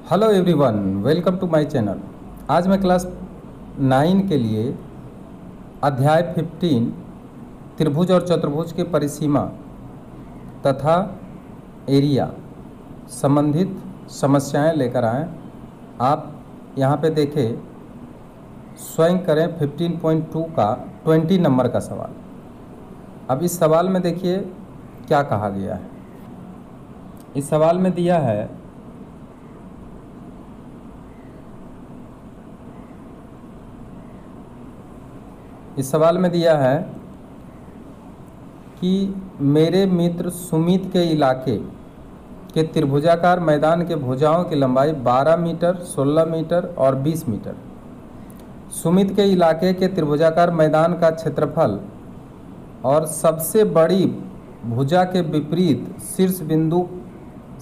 Hello everyone, welcome to my channel. आज मैं class 9 के लिए अध्याय 15 त्रिभुज और चतुर्भुज के परिसीमा तथा एरिया संबंधित समस्याएं लेकर आए। आप यहाँ पे देखें, स्वयं करें 15.2 का 20 नंबर का सवाल। अब इस सवाल में देखिए क्या कहा गया है। इस सवाल में दिया है कि मेरे मित्र सुमित के इलाके के त्रिभुजाकार मैदान के भुजाओं की लंबाई 12 मीटर, 16 मीटर और 20 मीटर। सुमित के इलाके के त्रिभुजाकार मैदान का क्षेत्रफल और सबसे बड़ी भुजा के विपरीत शीर्ष बिंदु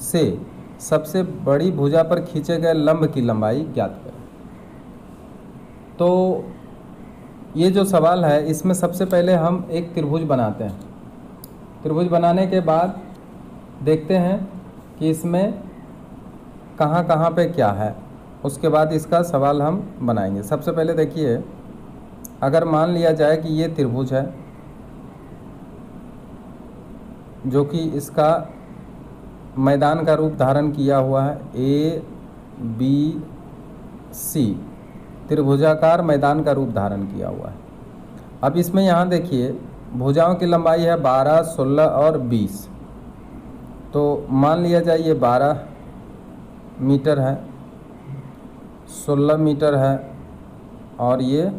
से सबसे बड़ी भुजा पर खींचे गए लंब की लंबाई ज्ञात करें। तो ये जो सवाल है, इसमें सबसे पहले हम एक त्रिभुज बनाते हैं। त्रिभुज बनाने के बाद देखते हैं कि इसमें कहाँ कहाँ पे क्या है, उसके बाद इसका सवाल हम बनाएंगे। सबसे पहले देखिए, अगर मान लिया जाए कि ये त्रिभुज है जो कि इसका मैदान का रूप धारण किया हुआ है, ABC त्रिभुजाकार मैदान का रूप धारण किया हुआ है। अब इसमें यहाँ देखिए भुजाओं की लंबाई है 12, 16 और 20। तो मान लिया जाए ये 12 मीटर है, 16 मीटर है और ये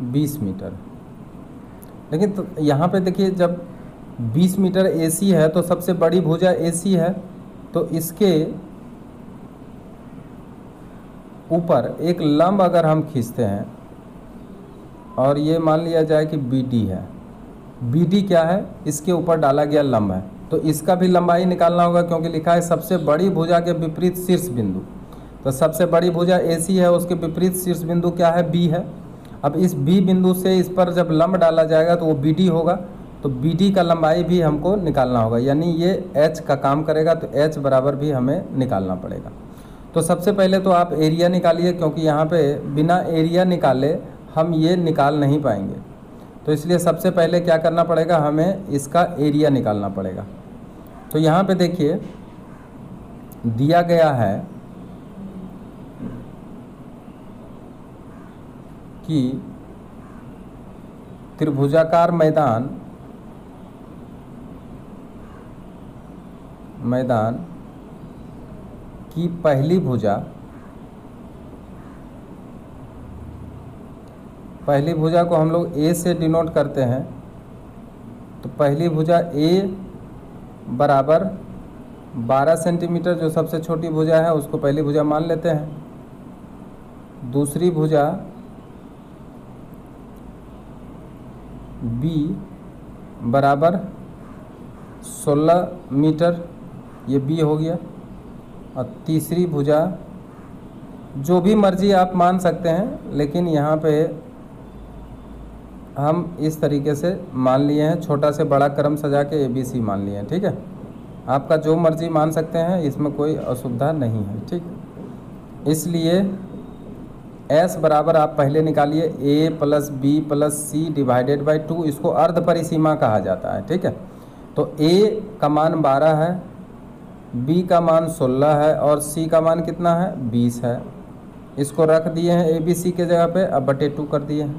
20 मीटर। लेकिन तो यहाँ पे देखिए, जब 20 मीटर AC है तो सबसे बड़ी भुजा AC है, तो इसके ऊपर एक लंब अगर हम खींचते हैं और ये मान लिया जाए कि BD है। BD क्या है? इसके ऊपर डाला गया लंब है, तो इसका भी लंबाई निकालना होगा, क्योंकि लिखा है सबसे बड़ी भुजा के विपरीत शीर्ष बिंदु। तो सबसे बड़ी भुजा AC है, उसके विपरीत शीर्ष बिंदु क्या है? B है। अब इस B बिंदु से इस पर जब लंब डाला जाएगा तो वो BD होगा, तो BD का लंबाई भी हमको निकालना होगा, यानी ये H का काम करेगा, तो H बराबर भी हमें निकालना पड़ेगा। तो सबसे पहले तो आप एरिया निकालिए, क्योंकि यहाँ पे बिना एरिया निकाले हम ये निकाल नहीं पाएंगे। तो इसलिए सबसे पहले क्या करना पड़ेगा, हमें इसका एरिया निकालना पड़ेगा। तो यहाँ पे देखिए दिया गया है कि त्रिभुजाकार मैदान की पहली भुजा को हम लोग A से डिनोट करते हैं। तो पहली भुजा A बराबर 12 सेंटीमीटर, जो सबसे छोटी भुजा है उसको पहली भुजा मान लेते हैं। दूसरी भुजा B बराबर 16 मीटर, ये B हो गया। और तीसरी भुजा, जो भी मर्जी आप मान सकते हैं, लेकिन यहाँ पे हम इस तरीके से मान लिए हैं, छोटा से बड़ा क्रम सजा के ABC मान लिए हैं। ठीक है, आपका जो मर्जी मान सकते हैं, इसमें कोई असुविधा नहीं है। ठीक, इसलिए S बराबर आप पहले निकालिए A + B + C divided by 2। इसको अर्ध परिसीमा कहा जाता है। ठीक है, तो A का मान 12 है, B का मान 16 है और C का मान कितना है? 20 है। इसको रख दिए हैं ABC के जगह पे, अब बटे 2 कर दिए हैं।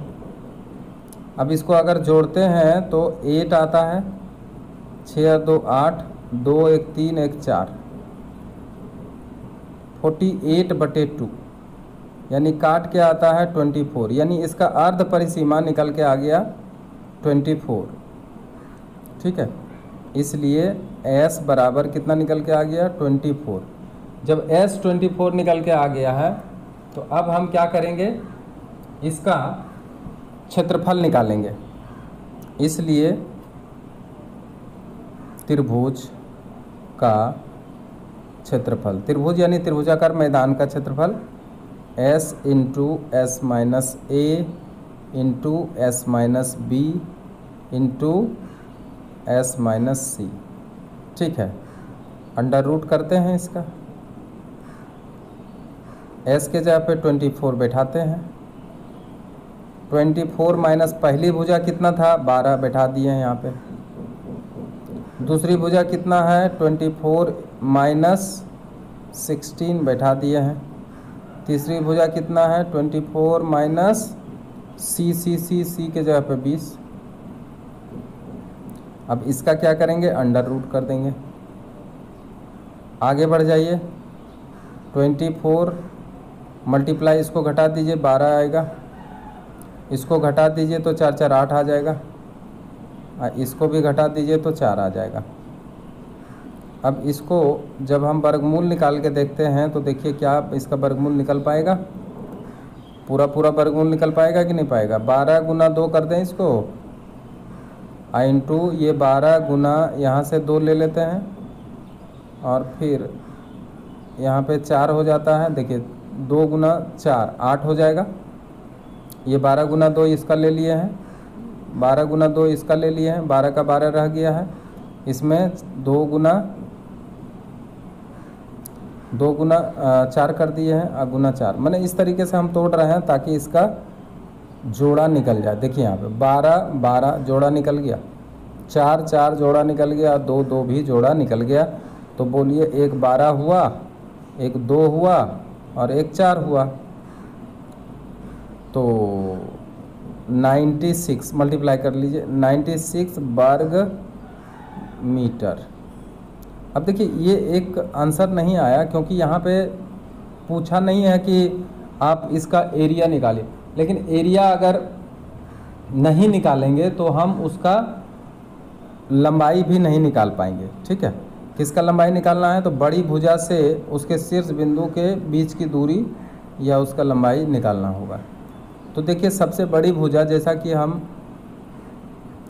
अब इसको अगर जोड़ते हैं तो 8 आता है, 6 और 2 8, 2 1 3 1 4, 48 बटे 2, यानी काट के आता है 24, यानी इसका अर्ध परिसीमा निकल के आ गया 24। ठीक है, इसलिए S बराबर कितना निकल के आ गया? 24। जब S 24 निकल के आ गया है, तो अब हम क्या करेंगे, इसका क्षेत्रफल निकालेंगे। इसलिए त्रिभुज का क्षेत्रफल, त्रिभुज यानी त्रिभुजाकार मैदान का क्षेत्रफल S into S minus A into S minus B into S minus C। ठीक है, अंडर रूट करते हैं इसका, एस के जगह पे 24 बैठाते हैं। 24 माइनस पहली भुजा कितना था, 12 बैठा दिए हैं यहाँ पे। दूसरी भुजा कितना है, 24 माइनस 16 बैठा दिए हैं। तीसरी भुजा कितना है, 24 माइनस सी के जगह पे 20। अब इसका क्या करेंगे, अंडर रूट कर देंगे। आगे बढ़ जाइए, 24 मल्टीप्लाई इसको घटा दीजिए 12 आएगा, इसको घटा दीजिए तो 4 4 8 आ जाएगा, इसको भी घटा दीजिए तो 4 आ जाएगा। अब इसको जब हम वर्गमूल निकाल के देखते हैं तो देखिए क्या इसका वर्गमूल निकल पाएगा, पूरा वर्गमूल निकल पाएगा कि नहीं पाएगा। 12 गुना 2 कर दें इसको, इंटू ये 12 गुना यहाँ से 2 ले लेते हैं और फिर यहाँ पे 4 हो जाता है। देखिए 2 गुना 4 8 हो जाएगा। ये 12 गुना 2 इसका ले लिए हैं, 12 गुना 2 इसका ले लिए हैं, 12 का 12 रह गया है। इसमें 2 गुना 4 कर दिए हैं, गुना 4। मैंने इस तरीके से हम तोड़ रहे हैं ताकि इसका जोड़ा निकल जाए। देखिए यहाँ पे 12 12 जोड़ा निकल गया, 4 4 जोड़ा निकल गया, 2 2 भी जोड़ा निकल गया। तो बोलिए एक 12 हुआ, एक 2 हुआ और एक 4 हुआ। तो 96 मल्टीप्लाई कर लीजिए, 96 वर्ग मीटर। अब देखिए ये एक आंसर नहीं आया क्योंकि यहाँ पे पूछा नहीं है कि आप इसका एरिया निकालिए, लेकिन एरिया अगर नहीं निकालेंगे तो हम उसका लंबाई भी नहीं निकाल पाएंगे। ठीक है, किसका लंबाई निकालना है, तो बड़ी भुजा से उसके शीर्ष बिंदु के बीच की दूरी या उसका लंबाई निकालना होगा। तो देखिए सबसे बड़ी भुजा, जैसा कि हम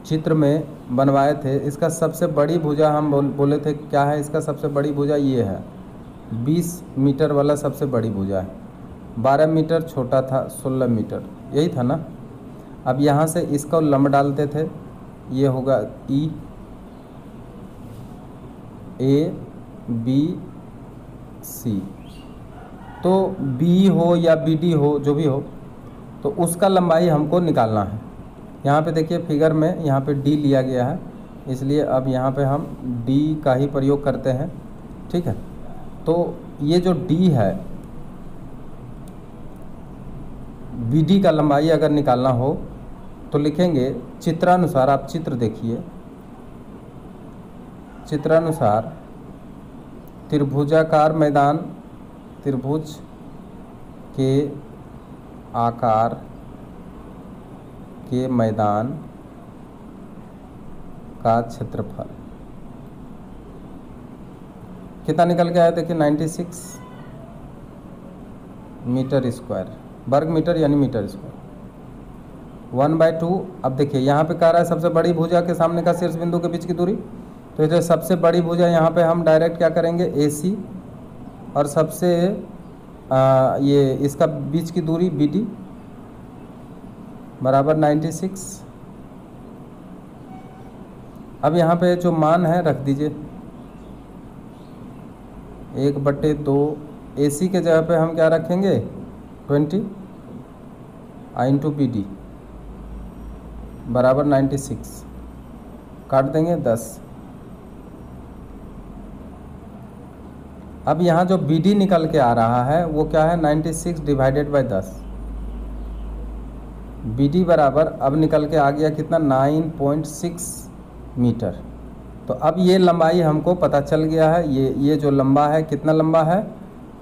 चित्र में बनवाए थे, इसका सबसे बड़ी भुजा हम बोले थे क्या है, इसका सबसे बड़ी भुजा ये है, 20 मीटर वाला सबसे बड़ी भुजा है। 12 मीटर छोटा था, 16 मीटर, यही था ना। अब यहाँ से इसका लंब डालते थे, ये होगा ई, ए बी सी। तो बी हो या बी डी हो, जो भी हो, तो उसका लंबाई हमको निकालना है। यहाँ पे देखिए फिगर में यहाँ पे डी लिया गया है, इसलिए अब यहाँ पे हम डी का ही प्रयोग करते हैं। ठीक है, तो ये जो डी है, बी डी का लंबाई अगर निकालना हो तो लिखेंगे चित्रानुसार। आप चित्र देखिए, चित्रानुसार त्रिभुजाकार मैदान, त्रिभुज के आकार के मैदान का क्षेत्रफल कितना निकल के आया, देखिए 96 मीटर स्क्वायर, वर्ग मीटर यानी मीटर स्क्वायर, 1/2। अब देखिए यहाँ पे कह रहा है सबसे बड़ी भुजा के सामने का शीर्ष बिंदु के बीच की दूरी। तो जो सबसे बड़ी भुजा यहाँ पे हम डायरेक्ट क्या करेंगे, AC, और सबसे ये इसका बीच की दूरी BD बराबर 96। अब यहाँ पे जो मान है रख दीजिए, 1/2। AC के जगह पे हम क्या रखेंगे, 20 इंटू BD बराबर 96, काट देंगे 10। अब यहाँ जो BD निकल के आ रहा है वो क्या है, 96 डिवाइडेड बाय 10। BD बराबर अब निकल के आ गया कितना, 9.6 मीटर। तो अब ये लंबाई हमको पता चल गया है, ये जो लंबा है कितना लंबा है,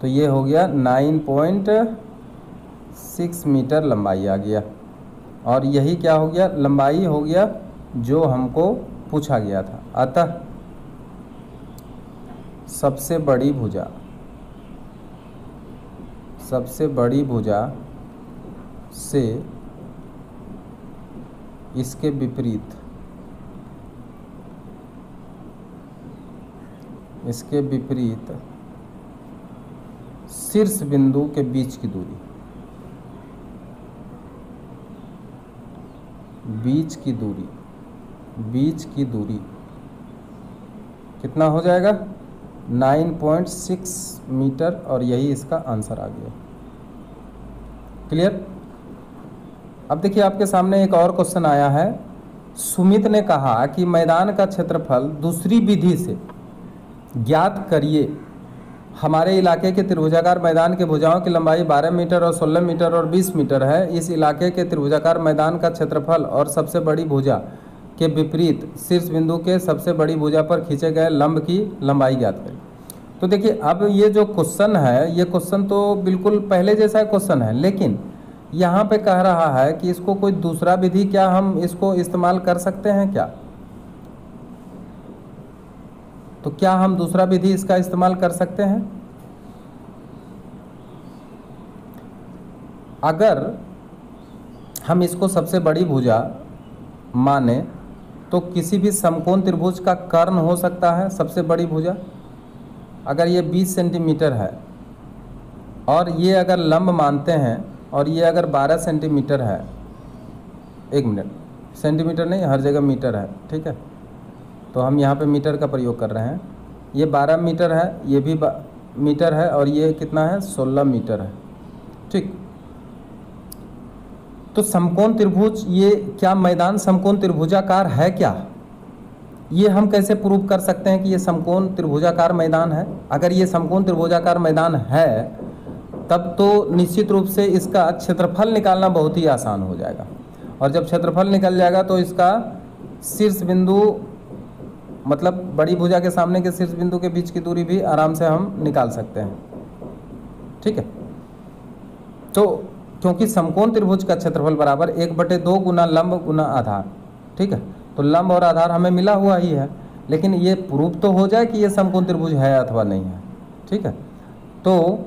तो ये हो गया 9.6 मीटर लंबाई आ गया। और यही क्या हो गया, लंबाई हो गया जो हमको पूछा गया था। अतः सबसे बड़ी भुजा से इसके विपरीत शीर्ष बिंदु के बीच की दूरी, बीच की दूरी कितना हो जाएगा, 9.6 मीटर। और यही इसका आंसर आ गया। क्लियर। अब देखिए आपके सामने एक और क्वेश्चन आया है। सुमित ने कहा कि मैदान का क्षेत्रफल दूसरी विधि से ज्ञात करिए। हमारे इलाके के त्रिभुजाकार मैदान के भुजाओं की लंबाई 12 मीटर और 16 मीटर और 20 मीटर है। इस इलाके के त्रिभुजाकार मैदान का क्षेत्रफल और सबसे बड़ी भुजा के विपरीत शीर्ष बिंदु के सबसे बड़ी भुजा पर खींचे गए लंब की लंबाई ज्ञात करें। तो देखिए अब ये जो क्वेश्चन है, ये क्वेश्चन तो बिल्कुल पहले जैसा क्वेश्चन है, लेकिन यहाँ पे कह रहा है कि इसको कोई दूसरा विधि क्या हम इसको इस्तेमाल कर सकते हैं क्या? तो क्या हम दूसरा विधि इसका इस्तेमाल कर सकते हैं? अगर हम इसको सबसे बड़ी भुजा माने तो किसी भी समकोण त्रिभुज का कर्ण हो सकता है सबसे बड़ी भुजा। अगर ये 20 सेंटीमीटर है और ये अगर लंब मानते हैं और ये अगर 12 सेंटीमीटर है, 1 मिनट, सेंटीमीटर नहीं, हर जगह मीटर है, ठीक है, तो हम यहाँ पे मीटर का प्रयोग कर रहे हैं। ये 12 मीटर है, ये भी मीटर है और ये कितना है, 16 मीटर है, ठीक। तो समकोण त्रिभुज, ये क्या मैदान समकोण त्रिभुजाकार है क्या? ये हम कैसे प्रूव कर सकते हैं कि ये समकोण त्रिभुजाकार मैदान है? अगर ये समकोण त्रिभुजाकार मैदान है तब तो निश्चित रूप से इसका क्षेत्रफल निकालना बहुत ही आसान हो जाएगा, और जब क्षेत्रफल निकल जाएगा तो इसका शीर्ष बिंदु, मतलब बड़ी भुजा के सामने के शीर्ष बिंदु के बीच की दूरी भी आराम से हम निकाल सकते हैं, ठीक है। तो क्योंकि समकोण त्रिभुज का क्षेत्रफल बराबर 1/2 गुना लंब गुना आधार, ठीक है, तो लंब और आधार हमें मिला हुआ ही है, लेकिन ये प्रूफ तो हो जाए कि ये समकोण त्रिभुज है अथवा नहीं है, ठीक है। तो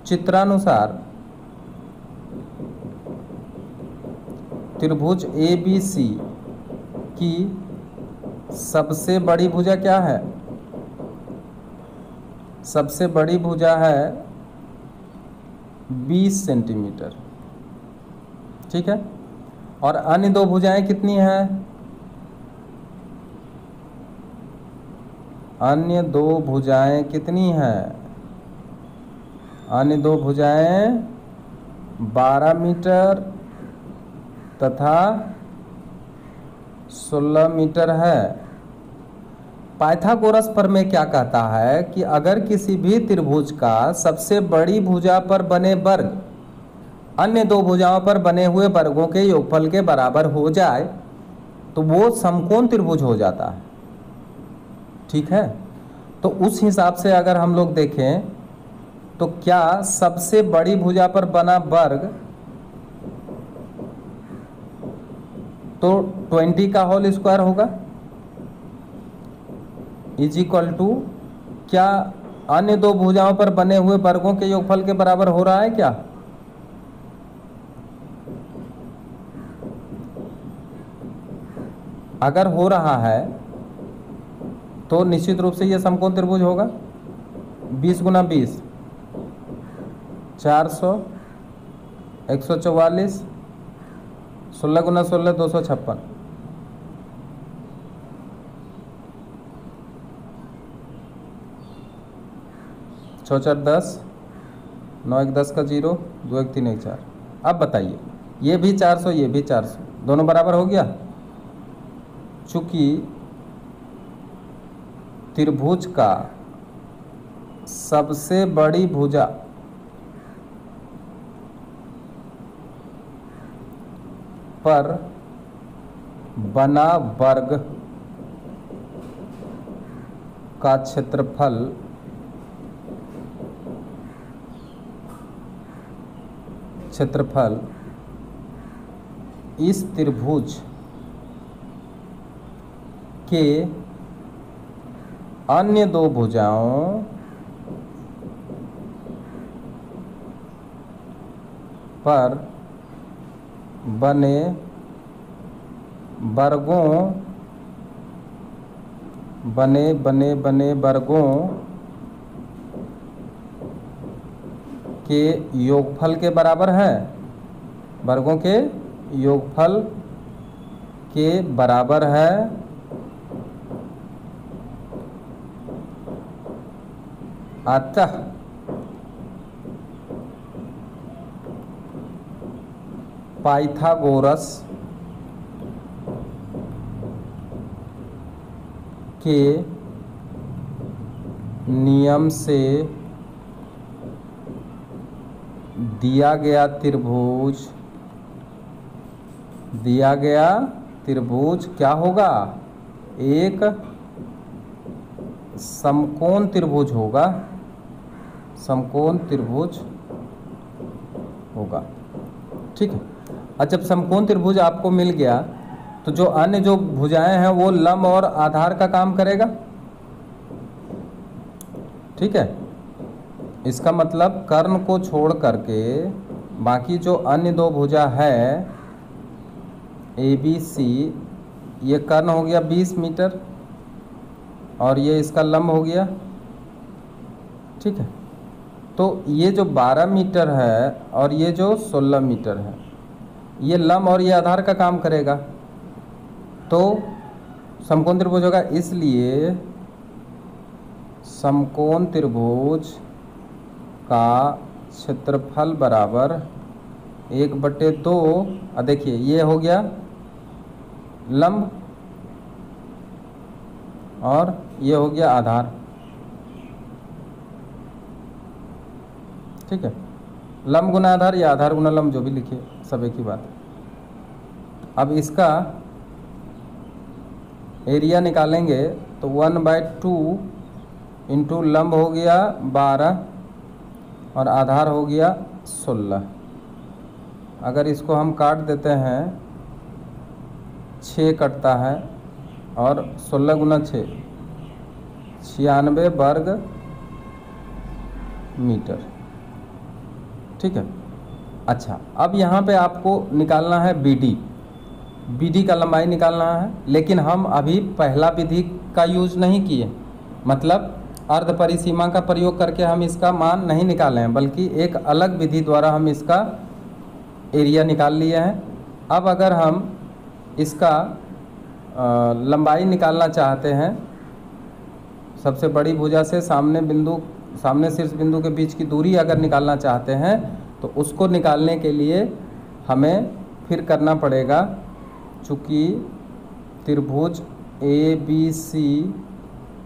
चित्रानुसार त्रिभुज ABC की सबसे बड़ी भुजा क्या है? सबसे बड़ी भुजा है 20 सेंटीमीटर, ठीक है, और अन्य दो भुजाएं कितनी हैं? अन्य दो भुजाएं कितनी हैं? अन्य दो भुजाएं 12 मीटर तथा 16 मीटर है। पाइथागोरस प्रमेय क्या कहता है कि अगर किसी भी त्रिभुज का सबसे बड़ी भुजा पर बने वर्ग अन्य दो भुजाओं पर बने हुए वर्गों के योगफल के बराबर हो जाए तो वो समकोण त्रिभुज हो जाता है, ठीक है। तो उस हिसाब से अगर हम लोग देखें तो क्या सबसे बड़ी भुजा पर बना वर्ग तो 20 का होल स्क्वायर होगा इज इक्वल टू, क्या अन्य दो भुजाओं पर बने हुए वर्गों के योगफल के बराबर हो रहा है क्या? अगर हो रहा है तो निश्चित रूप से यह समकोण त्रिभुज होगा। 20 गुना 20 400, 144, 16 गुना 16 256, 6 4 10, 9 1 10 का 0, 2 1 3 1 4। अब बताइए, ये भी 400 ये भी 400, दोनों बराबर हो गया। चूंकि त्रिभुज का सबसे बड़ी भुजा पर बना वर्ग का क्षेत्रफल इस त्रिभुज के अन्य दो भुजाओं पर बने वर्गों के योगफल के बराबर है, वर्गों के योगफल के बराबर है। अतः पाइथागोरस के नियम से दिया गया त्रिभुज क्या होगा? एक समकोण त्रिभुज होगा, समकोण त्रिभुज होगा। ठीक है। और जब समकोण त्रिभुज आपको मिल गया तो जो अन्य जो भुजाएं हैं वो लंब और आधार का काम करेगा। ठीक है। इसका मतलब कर्ण को छोड़ करके बाकी जो अन्य दो भुजा है ABC, ये कर्ण हो गया 20 मीटर और ये इसका लंब हो गया। ठीक है। तो ये जो 12 मीटर है और ये जो 16 मीटर है, ये लंब और ये आधार का काम करेगा, तो समकोण त्रिभुज होगा। इसलिए समकोण त्रिभुज का क्षेत्रफल बराबर 1/2। और देखिए ये हो गया लंब और ये हो गया आधार। ठीक है। लंब गुना आधार या आधार गुना लंब, जो भी लिखिए, सब एक ही बात है। अब इसका एरिया निकालेंगे तो 1/2 इंटू लंब हो गया 12 और आधार हो गया 16। अगर इसको हम काट देते हैं, 6 कटता है और 16 गुना 6 96 वर्ग मीटर। ठीक है। अच्छा, अब यहाँ पे आपको निकालना है BD का लंबाई निकालना है, लेकिन हम अभी पहला विधि का यूज नहीं किए, मतलब अर्ध परिसीमा का प्रयोग करके हम इसका मान नहीं निकाले हैं, बल्कि एक अलग विधि द्वारा हम इसका एरिया निकाल लिए हैं। अब अगर हम इसका लंबाई निकालना चाहते हैं, सबसे बड़ी भुजा से सामने शीर्ष बिंदु के बीच की दूरी अगर निकालना चाहते हैं, तो उसको निकालने के लिए हमें फिर करना पड़ेगा, चूँकि त्रिभुज ABC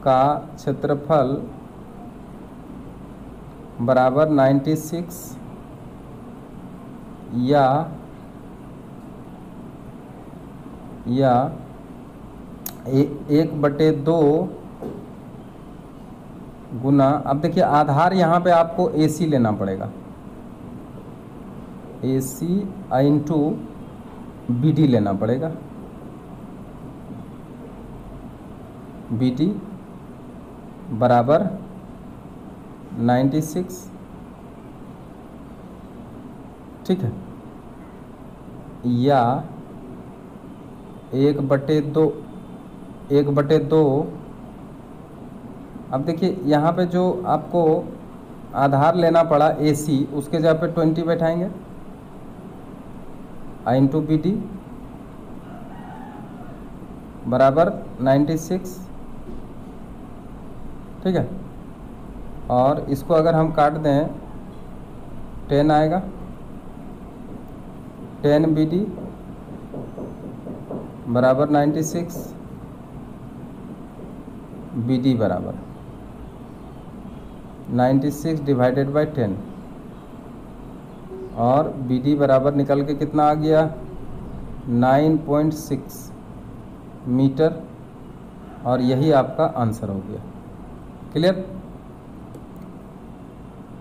का क्षेत्रफल बराबर 96 या 1/2 गुना, अब देखिए आधार यहाँ पे आपको AC लेना पड़ेगा, AC इंटू BD लेना पड़ेगा। BD बराबर 96। ठीक है। या 1/2। अब देखिए यहाँ पे जो आपको आधार लेना पड़ा AC, उसके जगह पे 20 बैठाएंगे इंटू BD बराबर 96। ठीक है। और इसको अगर हम काट दें 10 आएगा, 10 BD बराबर 96, BD बराबर 96 डिवाइडेड बाई 10 और BD बराबर निकल के कितना आ गया 9.6 मीटर, और यही आपका आंसर हो गया। क्लियर।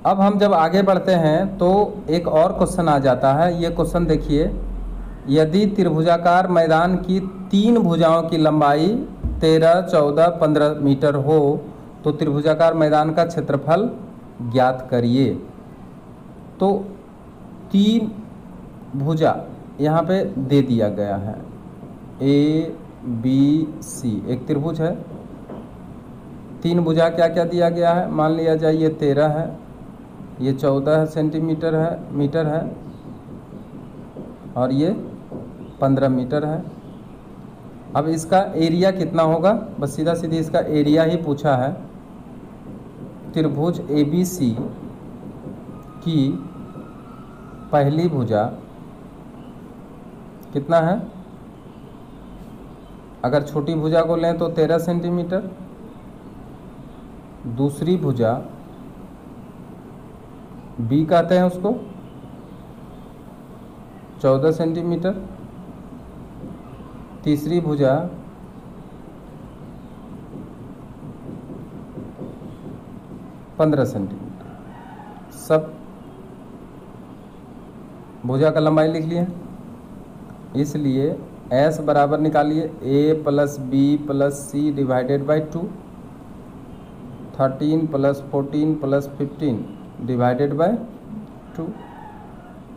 अब हम जब आगे बढ़ते हैं तो एक और क्वेश्चन आ जाता है। ये क्वेश्चन देखिए, यदि त्रिभुजाकार मैदान की 3 भुजाओं की लंबाई 13, 14, 15 मीटर हो तो त्रिभुजाकार मैदान का क्षेत्रफल ज्ञात करिए। तो 3 भुजा यहाँ पे दे दिया गया है, ABC एक त्रिभुज है। 3 भुजा क्या क्या दिया गया है, मान लिया जाए ये 13 है, ये 14 सेंटीमीटर है, मीटर है, और ये 15 मीटर है। अब इसका एरिया कितना होगा, बस सीधा सीधी इसका एरिया ही पूछा है। त्रिभुज ABC की पहली भुजा कितना है, अगर छोटी भुजा को लें तो 13 सेंटीमीटर, दूसरी भुजा बी कहते हैं उसको 14 सेंटीमीटर, तीसरी भुजा पंद्रह सेंटीमीटर। सब भुजा का लंबाई लिख लिए, इसलिए S बराबर निकालिए A plus B plus C divided by 2, 13 plus 14 plus 15 divided by 2।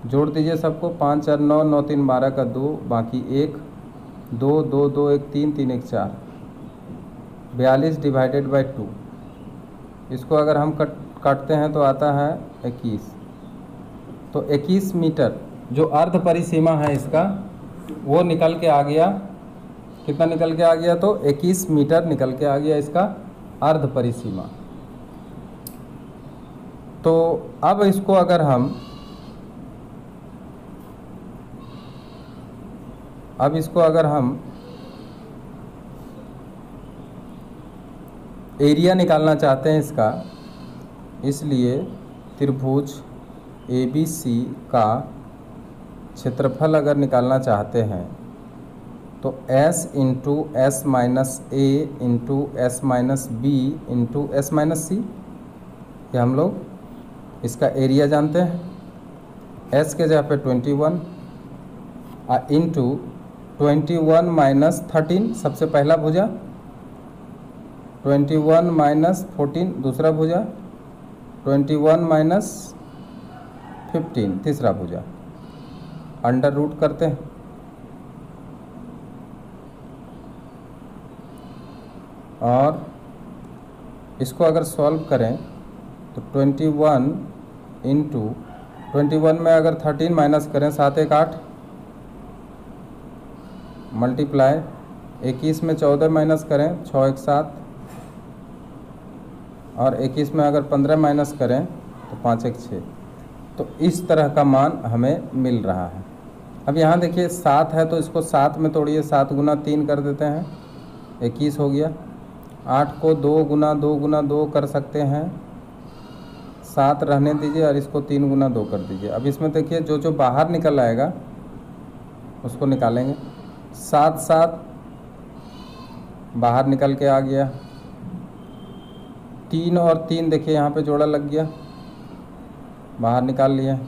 जोड़ दीजिए सबको, 5 4 9, 9 3 12 का 2, बाकी 1 2 2 2 1 3 3 1 4, 42 डिवाइडेड बाय 2। इसको अगर हम काटते हैं तो आता है 21। तो 21 मीटर जो अर्ध परिसीमा है इसका वो निकल के आ गया। कितना निकल के आ गया, तो 21 मीटर निकल के आ गया इसका अर्ध परिसीमा। तो अब इसको अगर हम एरिया निकालना चाहते हैं इसका, इसलिए त्रिभुज ABC का क्षेत्रफल अगर निकालना चाहते हैं तो S into S minus A into S minus B into S minus C, ये हम लोग इसका एरिया जानते हैं। S के जगह पे 21 इंटू 21 माइनस 13 सबसे पहला भुजा, 21 माइनस 14 दूसरा भुजा, 21 माइनस 15 तीसरा भुजा, अंडर रूट करते हैं। और इसको अगर सॉल्व करें तो 21 इंटू 21 में अगर 13 माइनस करें 7 1 8 मल्टीप्लाई 21 में 14 माइनस करें 6 1 7 और 21 में अगर 15 माइनस करें तो 5 1 6। तो इस तरह का मान हमें मिल रहा है। अब यहाँ देखिए 7 है तो इसको 7 में तोड़िए, 7 गुना 3 कर देते हैं 21 हो गया। 8 को 2 गुना 2 गुना 2 कर सकते हैं, 7 रहने दीजिए और इसको 3 गुना 2 कर दीजिए। अब इसमें देखिए जो जो बाहर निकल आएगा उसको निकालेंगे। 7 7 बाहर निकल के आ गया, 3 और 3 देखिए यहाँ पे जोड़ा लग गया, बाहर निकाल लिए।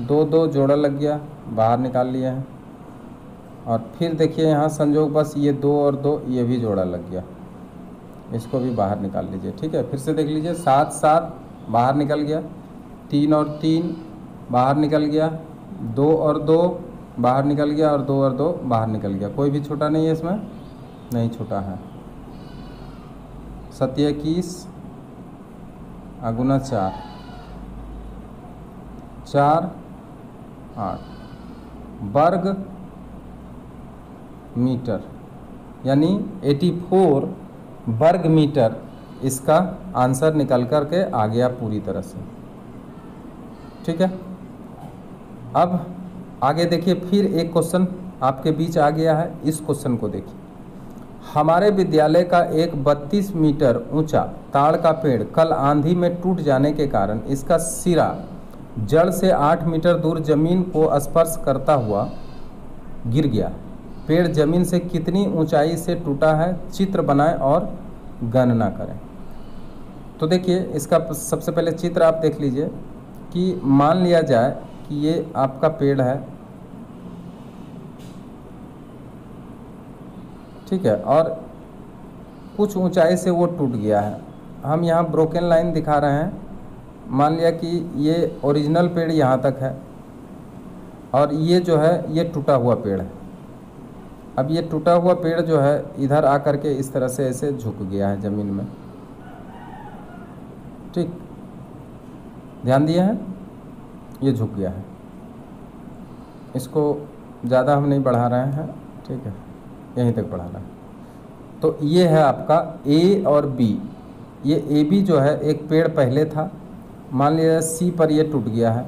2 2 जोड़ा लग गया, बाहर निकाल लिए हैं। और फिर देखिए यहाँ संयोग बस ये 2 और 2 ये भी जोड़ा लग गया, इसको भी बाहर निकाल लीजिए। ठीक है, फिर से देख लीजिए 7 7 बाहर निकल गया, 3 और 3 बाहर निकल गया, 2 और 2 बाहर निकल गया और 2 और 2 बाहर निकल गया। कोई भी छोटा नहीं है इसमें, नहीं छोटा है। 7 21 गुना 4 4 8 वर्ग मीटर, यानी 84 वर्ग मीटर इसका आंसर निकल कर के आ गया पूरी तरह से। ठीक है, अब आगे देखिए फिर एक क्वेश्चन आपके बीच आ गया है। इस क्वेश्चन को देखिए, हमारे विद्यालय का एक 32 मीटर ऊंचा ताड़ का पेड़ कल आंधी में टूट जाने के कारण इसका सिरा जड़ से 8 मीटर दूर जमीन को स्पर्श करता हुआ गिर गया। पेड़ जमीन से कितनी ऊंचाई से टूटा है, चित्र बनाएं और गणना करें। तो देखिए इसका सबसे पहले चित्र आप देख लीजिए कि मान लिया जाए कि ये आपका पेड़ है, ठीक है, और कुछ ऊंचाई से वो टूट गया है। हम यहाँ ब्रोकन लाइन दिखा रहे हैं। मान लिया कि ये ओरिजिनल पेड़ यहाँ तक है और ये जो है ये टूटा हुआ पेड़ है। अब ये टूटा हुआ पेड़ जो है इधर आकर के इस तरह से ऐसे झुक गया है ज़मीन में। ठीक, ध्यान दिए हैं, ये झुक गया है। इसको ज़्यादा हम नहीं बढ़ा रहे हैं, ठीक है, यहीं तक बढ़ा रहे हैं। तो ये है आपका ए और बी। ये ए बी जो है एक पेड़ पहले था, मान लिया सी पर ये टूट गया है,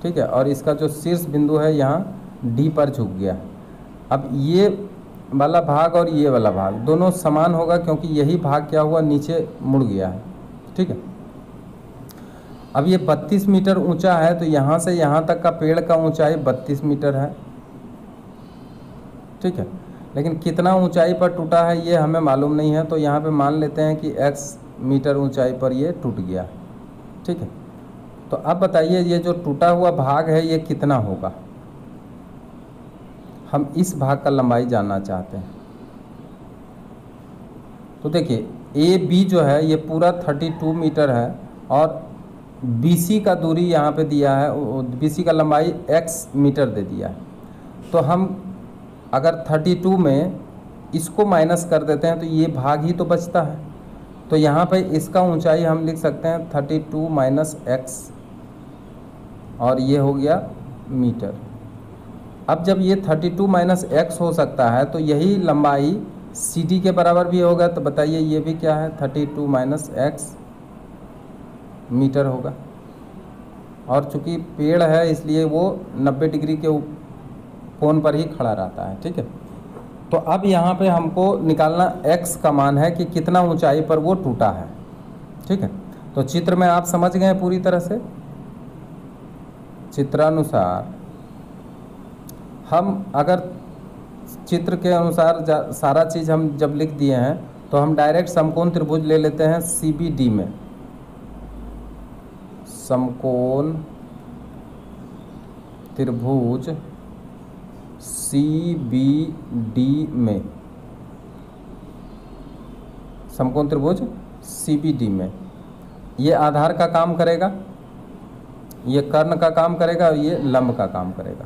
ठीक है, और इसका जो शीर्ष बिंदु है यहाँ डी पर झुक गया। अब ये वाला भाग और ये वाला भाग दोनों समान होगा, क्योंकि यही भाग क्या हुआ, नीचे मुड़ गया है। ठीक है, अब ये 32 मीटर ऊंचा है, तो यहाँ से यहाँ तक का पेड़ का ऊंचाई 32 मीटर है। ठीक है, लेकिन कितना ऊंचाई पर टूटा है ये हमें मालूम नहीं है, तो यहाँ पे मान लेते हैं कि x मीटर ऊंचाई पर ये टूट गया। ठीक है, तो अब बताइए ये जो टूटा हुआ भाग है ये कितना होगा। हम इस भाग का लंबाई जानना चाहते हैं। तो देखिए ए बी जो है ये पूरा 32 मीटर है, और BC का दूरी यहाँ पे दिया है, BC का लंबाई x मीटर दे दिया है। तो हम अगर 32 में इसको माइनस कर देते हैं तो ये भाग ही तो बचता है। तो यहाँ पे इसका ऊंचाई हम लिख सकते हैं 32 माइनस x, और ये हो गया मीटर। अब जब ये 32 माइनस x हो सकता है तो यही लंबाई CD के बराबर भी होगा। तो बताइए ये भी क्या है, 32 माइनस x मीटर होगा। और चूंकि पेड़ है इसलिए वो 90 डिग्री के कोण पर ही खड़ा रहता है। ठीक है, तो अब यहाँ पे हमको निकालना x का मान है कि कितना ऊंचाई पर वो टूटा है। ठीक है, तो चित्र में आप समझ गए पूरी तरह से। चित्रानुसार हम अगर चित्र के अनुसार सारा चीज़ हम जब लिख दिए हैं तो हम डायरेक्ट समकोण त्रिभुज ले लेते हैं CBD में। समकोण त्रिभुज CBD में, समकोण त्रिभुज CBD में ये आधार का काम करेगा, ये कर्ण का काम करेगा और ये लंब का काम करेगा।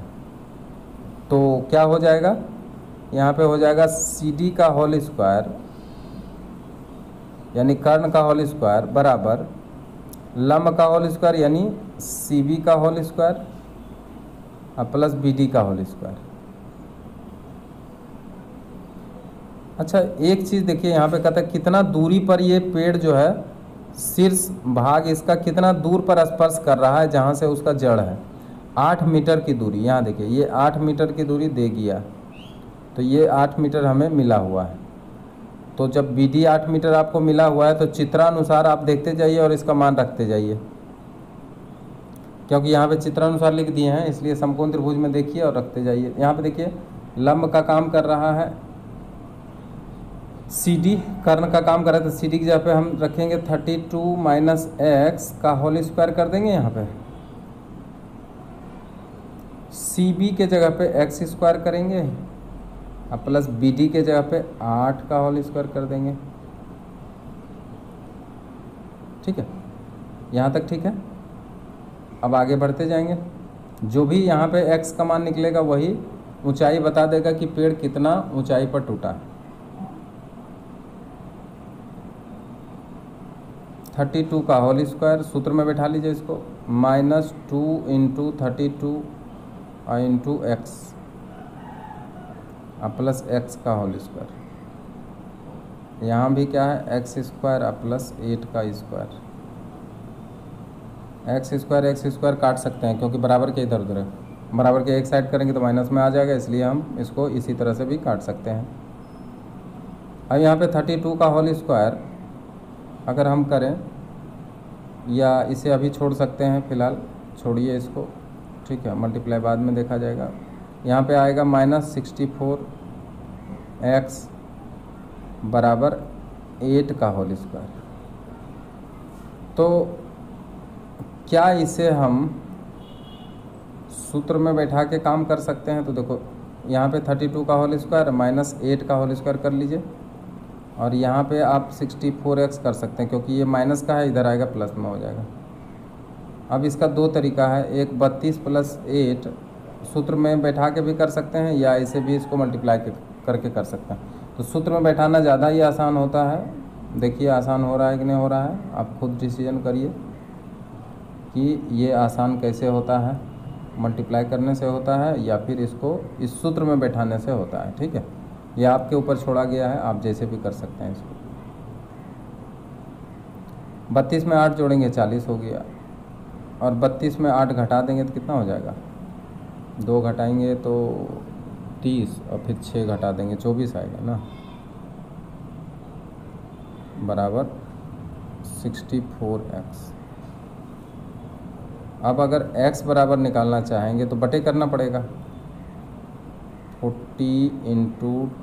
तो क्या हो जाएगा, यहाँ पे हो जाएगा CD का होल स्क्वायर यानी कर्ण का होल स्क्वायर बराबर लंब का होल स्क्वायर यानी CB का होल स्क्वायर और प्लस BD का होल स्क्वायर। अच्छा एक चीज़ देखिए, यहाँ पे कहता है कितना दूरी पर ये पेड़ जो है, शीर्ष भाग इसका कितना दूर पर स्पर्श कर रहा है जहाँ से उसका जड़ है। 8 मीटर की दूरी, यहाँ देखिए ये 8 मीटर की दूरी दे गया, तो ये 8 मीटर हमें मिला हुआ है। तो जब BD 8 मीटर आपको मिला हुआ है तो चित्रानुसार आप देखते जाइए और इसका मान रखते जाइए, क्योंकि यहाँ पे चित्रानुसार लिख दिए हैं इसलिए समकोण त्रिभुज में देखिए और रखते जाइए। यहाँ पे देखिए लंब का काम कर रहा है CD, कर्ण का काम कर रहा है, तो CD की जगह पे हम रखेंगे 32 माइनस x का होल स्क्वायर कर देंगे। यहाँ पे CB के जगह पे x स्क्वायर करेंगे और प्लस BD के जगह पे 8 का होल स्क्वायर कर देंगे। ठीक है, यहाँ तक ठीक है। अब आगे बढ़ते जाएंगे, जो भी यहाँ पे x का मान निकलेगा वही ऊंचाई बता देगा कि पेड़ कितना ऊंचाई पर टूटा है। 32 का होल स्क्वायर सूत्र में बैठा लीजिए इसको, -2 into 32 into x plus x का होल स्क्वायर। यहाँ भी क्या है, x स्क्वायर प्लस 8 का स्क्वायर। x स्क्वायर काट सकते हैं क्योंकि बराबर के इधर उधर है, बराबर के एक साइड करेंगे तो माइनस में आ जाएगा, इसलिए हम इसको इसी तरह से भी काट सकते हैं। अब यहाँ पे 32 का होल स्क्वायर अगर हम करें, या इसे अभी छोड़ सकते हैं, फ़िलहाल छोड़िए इसको। ठीक है, मल्टीप्लाई बाद में देखा जाएगा। यहाँ पे आएगा -64x बराबर 8 का होल स्क्वायर। तो क्या इसे हम सूत्र में बैठा के काम कर सकते हैं? तो देखो यहाँ पे 32 का होल स्क्वायर -8 का होल स्क्वायर कर लीजिए, और यहाँ पे आप 64x कर सकते हैं क्योंकि ये माइनस का है, इधर आएगा प्लस में हो जाएगा। अब इसका दो तरीका है, एक 32 प्लस 8 सूत्र में बैठा के भी कर सकते हैं, या इसे भी इसको मल्टीप्लाई करके कर सकते हैं। तो सूत्र में बैठाना ज़्यादा ही आसान होता है। देखिए आसान हो रहा है कि नहीं हो रहा है, आप खुद डिसीजन करिए कि ये आसान कैसे होता है, मल्टीप्लाई करने से होता है या फिर इसको इस सूत्र में बैठाने से होता है। ठीक है, यह आपके ऊपर छोड़ा गया है, आप जैसे भी कर सकते हैं इसको। 32 में 8 जोड़ेंगे 40 हो गया, और 32 में 8 घटा देंगे तो कितना हो जाएगा, 2 घटाएंगे तो 30 और फिर 6 घटा देंगे 24 आएगा ना, बराबर 64x। अब अगर x बराबर निकालना चाहेंगे तो बटे करना पड़ेगा, 40 ×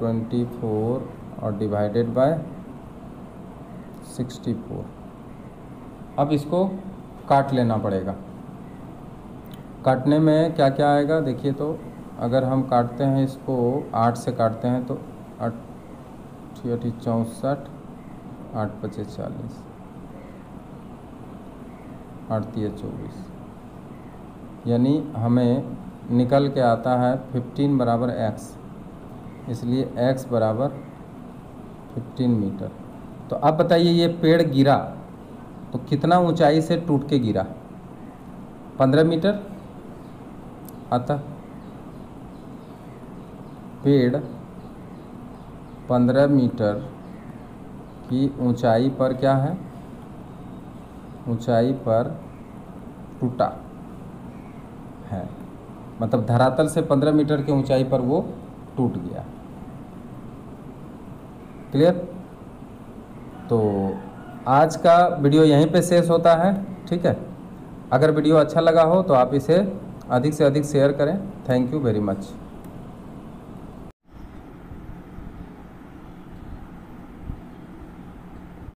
24 और डिवाइडेड बाय 64। अब इसको काट लेना पड़ेगा। काटने में क्या क्या आएगा देखिए, तो अगर हम काटते हैं इसको 8 से काटते हैं तो 8 64, 8 5 40, 8 24, यानी हमें निकल के आता है 15 बराबर x, इसलिए x बराबर 15 मीटर। तो अब बताइए ये पेड़ गिरा तो कितना ऊंचाई से टूट के गिरा? 15 मीटर। अतः पेड़ 15 मीटर की ऊंचाई पर क्या है, ऊंचाई पर टूटा है, मतलब धरातल से 15 मीटर की ऊंचाई पर वो टूट गया। क्लियर? तो आज का वीडियो यहीं पे शेष होता है। ठीक है, अगर वीडियो अच्छा लगा हो तो आप इसे अधिक से अधिक शेयर करें। Thank you very much.